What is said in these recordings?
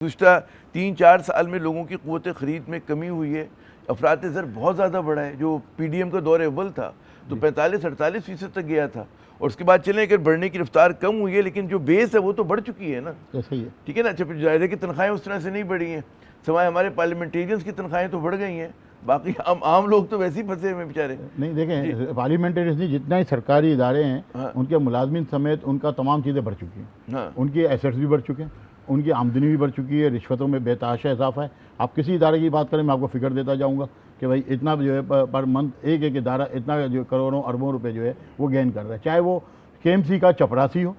गुज़श्ता 3-4 साल में लोगों की क़ुव्वत ख़रीद में कमी हुई है, अफरात ज़र बहुत ज़्यादा बढ़ा है। जो PDM का दौर अव्वल था तो 45-48% तक गया था, और उसके बाद चलें अगर बढ़ने की रफ्तार कम हुई है, लेकिन जो बेस है वो तो बढ़ चुकी है ना। सही है, ठीक है ना। अच्छा, फिर ज़ाहिर है कि तनख्वाहें उस तरह से नहीं बढ़ी हैं, सिवाय हमारे पार्लियामेंटेरियंस की तनख्वाहें तो बढ़ गई हैं, बाकी आम लोग तो वैसे ही फंसे हुए बेचारे। नहीं देखें, पार्लियामेंटेरियंस नहीं, जितना ही सरकारी इदारे हैं हाँ। उनके मुलाजमिन समेत उनका तमाम चीज़ें बढ़ चुकी हैं। हाँ। उनकी एसेट्स भी बढ़ चुके हैं, उनकी आमदनी भी बढ़ चुकी है, रिश्वतों में बेतहाशा इजाफा है। आप किसी इदारे की बात करें, मैं आपको फिगर देता जाऊँगा कि भाई इतना जो है पर मंथ एक एक इदारा इतना जो करोड़ों अरबों रुपए जो है वो गेन कर रहा है, चाहे वो KMC का चपरासी हो,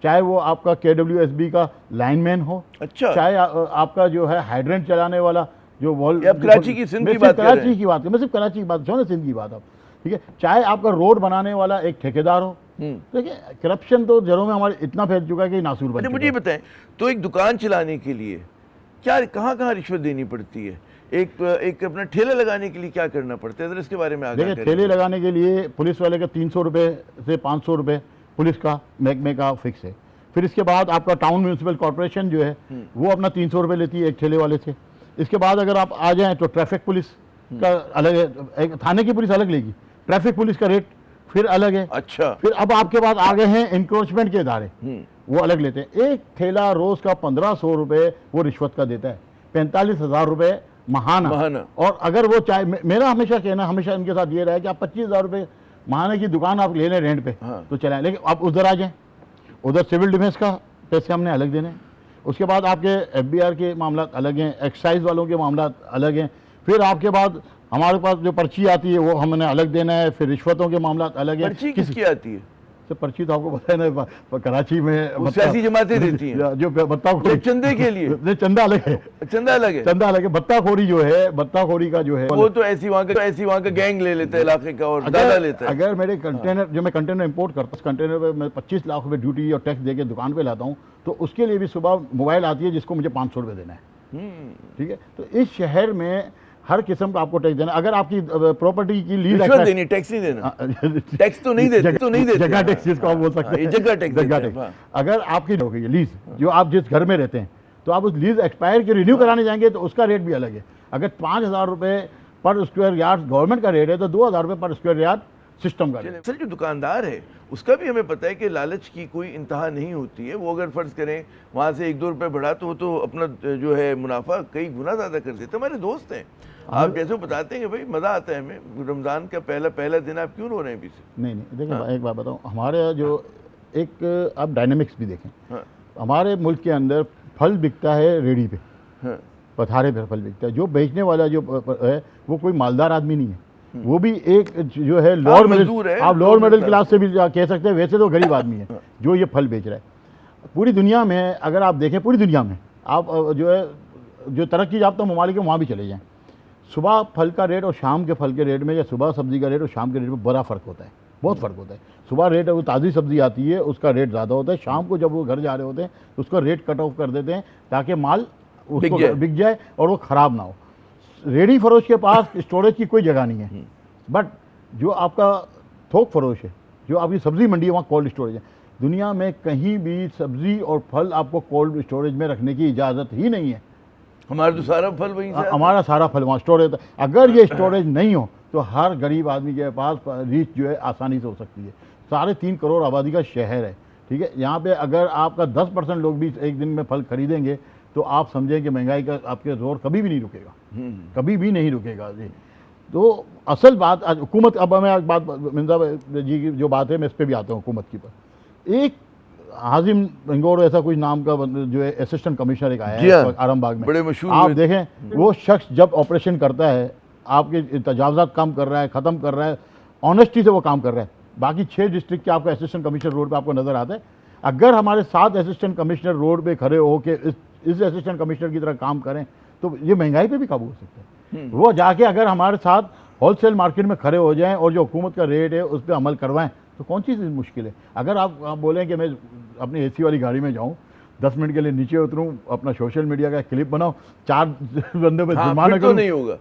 चाहे वो आपका KWSB का लाइनमैन हो, अच्छा, चाहे आपका जो है हाइड्रेंट चलाने वाला जो वॉल, कराची की सिंध की बात कर रहे हैं। कराची की बात, मैं सिर्फ कराची की बात, ना सिंध की बात आप, ठीक है, चाहे आपका रोड बनाने वाला एक ठेकेदार हो। देखिए, करप्शन तो जड़ों में हमारे इतना फैल चुका है कि नासूर बन चुका है। मुझे बताएं, तो एक दुकान चलाने के लिए क्या कहाँ रिश्वत देनी पड़ती है? एक अपना ठेला लगाने के लिए क्या करना पड़ता है, जरा इसके बारे में आगे। देखिए, ठेले लगाने के लिए पुलिस वाले का 300 रुपये से 500 रुपये पुलिस का महकमे का फिक्स है। फिर इसके बाद आपका टाउन म्यूनसिपल कॉर्पोरेशन जो है वो अपना 300 रुपये लेती है एक ठेले वाले से। इसके बाद अगर आप आ जाएं तो ट्रैफिक पुलिस का अलग है, एक थाने की पुलिस अलग लेगी, ट्रैफिक पुलिस का रेट फिर अलग है। अच्छा, फिर अब आपके पास आ गए हैं इंक्रोचमेंट के इदारे, वो अलग लेते हैं। एक ठेला रोज का 1500 रुपये वो रिश्वत का देता है, 45,000 रुपये महाना। और अगर वो चाहे, मेरा हमेशा कहना हमेशा इनके साथ ये रहा है कि आप 25,000 रुपये महाना की दुकान आप ले लें रेंट पे, हाँ। तो चलाएं, लेकिन आप उधर आ जाएं, उधर सिविल डिफेंस का पैसे हमने अलग देने हैं। उसके बाद आपके FBR के मामला अलग हैं, एक्साइज वालों के मामला अलग हैं। फिर आपके बाद हमारे पास जो पर्ची आती है वो हमने अलग देना है। फिर रिश्वतों के मामला अलग हैं। पर्ची किसकी आती है? तो पर्ची तो आपको पता है ना, कराची में सियासी जमातें देती हैं जो बत्ताखोरी, चंदे के लिए। नहीं, चंदा अलग है, चंदा अलग है, चंदा अलग है। बत्ताखोरी जो है, बत्ताखोरी का जो है वो तो ऐसी वहाँ का गैंग ले लेता है इलाके का, और दादा लेता है। अगर मेरे कंटेनर जो मैं कंटेनर इंपोर्ट करता हूँ, उस कंटेनर पे मैं 25 लाख रुपए ड्यूटी और टैक्स देके दुकान पे लाता हूँ, तो उसके लिए भी सुबह मोबाइल आती है जिसको मुझे 500 रुपये देना है। ठीक है, तो इस शहर में हर किस्म का आपको टैक्स देना। अगर आपकी प्रॉपर्टी की लीज देनी, टैक्स नहीं देना, टैक्स तो नहीं देते, जगह टैक्स जिसको आप बोल सकते हैं, जगह टैक्स। अगर आपकी हो गई लीज, जो आप जिस घर में रहते हैं, तो आप उस लीज एक्सपायर की रिन्यू कराने जाएंगे तो उसका रेट भी अलग है। अगर 5,000 रुपये पर स्क्वायर यार्ड गवर्नमेंट का रेट है, तो 2,000 रुपये पर स्क्वायर यार्ड सिस्टम का रेट। असल जो दुकानदार है उसका भी हमें पता है कि लालच की कोई इंतहा नहीं होती है। वो अगर फ़र्ज़ करें वहाँ से 1-2 रुपये बढ़ा तो वो तो अपना जो है मुनाफा कई गुना ज़्यादा कर देते। हमारे दोस्त हैं, आप जैसे बताते हैं कि भाई मज़ा आता है हमें, रमज़ान का पहला दिन आप क्यों रो रहे हैं पीछे? नहीं, देखिए, हाँ। एक बात बताऊँ, हमारे जो एक आप डायनेमिक्स भी देखें। हाँ। हमारे मुल्क के अंदर फल बिकता है रेडी पे, हाँ। पथारे पर फल बिकता है। जो बेचने वाला जो है वो कोई मालदार आदमी नहीं है, वो भी एक जो है लोअर मिडिल, आप लोअर मिडिल क्लास से भी कह सकते हैं, वैसे तो गरीब आदमी है जो ये फल बेच रहा है। पूरी दुनिया में अगर आप देखें, पूरी दुनिया में आप जो है जो तरक्की याफ्ता ममालिक है वहाँ भी चले जाएँ, सुबह फल का रेट और शाम के फल के रेट में, या सुबह सब्जी का रेट और शाम के रेट में बड़ा फ़र्क होता है, बहुत फ़र्क होता है। सुबह रेट वो ताज़ी सब्जी आती है उसका रेट ज़्यादा होता है, शाम को जब वो घर जा रहे होते हैं तो उसका रेट कट ऑफ कर देते हैं ताकि माल उसको बिक जाए और वो ख़राब ना हो। रेडी फरोश के पास स्टोरेज की कोई जगह नहीं है, बट जो आपका थोक फरोश है, जो आपकी सब्ज़ी मंडी है, वहाँ कोल्ड स्टोरेज है। दुनिया में कहीं भी सब्ज़ी और फल आपको कोल्ड स्टोरेज में रखने की इजाज़त ही नहीं है। हमारा तो सारा फल वहीं से, हमारा सारा फल वहाँ स्टोरेज होता है। अगर ये स्टोरेज नहीं हो तो हर गरीब आदमी के पास रीच जो है आसानी से हो सकती है। 3.5 करोड़ आबादी का शहर है, ठीक है, यहाँ पे अगर आपका 10% लोग भी एक दिन में फल खरीदेंगे तो आप समझें कि महंगाई का आपके जोर कभी भी नहीं रुकेगा, कभी भी नहीं रुकेगा जी। तो असल बात आज हुकूमत, अब मैं एक बात मिर्जा जी की जो बात है मैं इस पर भी आता हूँ हुकूमत की पर। एक हाजिम गंगोर ऐसा कुछ नाम का जो है असिस्टेंट कमिश्नर एक आया है आरामबाग में, बड़े मशहूर, आप देखें वो शख्स जब ऑपरेशन करता है आपके तजावजात कम कर रहा है, ख़त्म कर रहा है, ऑनेस्टी से वो काम कर रहा है। बाकी 6 डिस्ट्रिक्ट के आपको असिस्टेंट कमिश्नर रोड पे आपको नज़र आता है। अगर हमारे 7 असिस्टेंट कमिश्नर रोड पे खड़े हो के इस असिस्टेंट कमिश्नर की तरह काम करें तो ये महंगाई पे भी काबू हो सकता है। वो जाके अगर हमारे साथ होलसेल मार्केट में खड़े हो जाएं और जो हुकूमत का रेट है उस पर अमल करवाएं तो कौन सी मुश्किल है। अगर आप बोलें कि मैं अपनी AC वाली गाड़ी में जाऊँ, 10 मिनट के लिए नीचे उतरूँ, अपना सोशल मीडिया का क्लिप बनाओ, 4 बंदे पे जुर्माना तो नहीं होगा,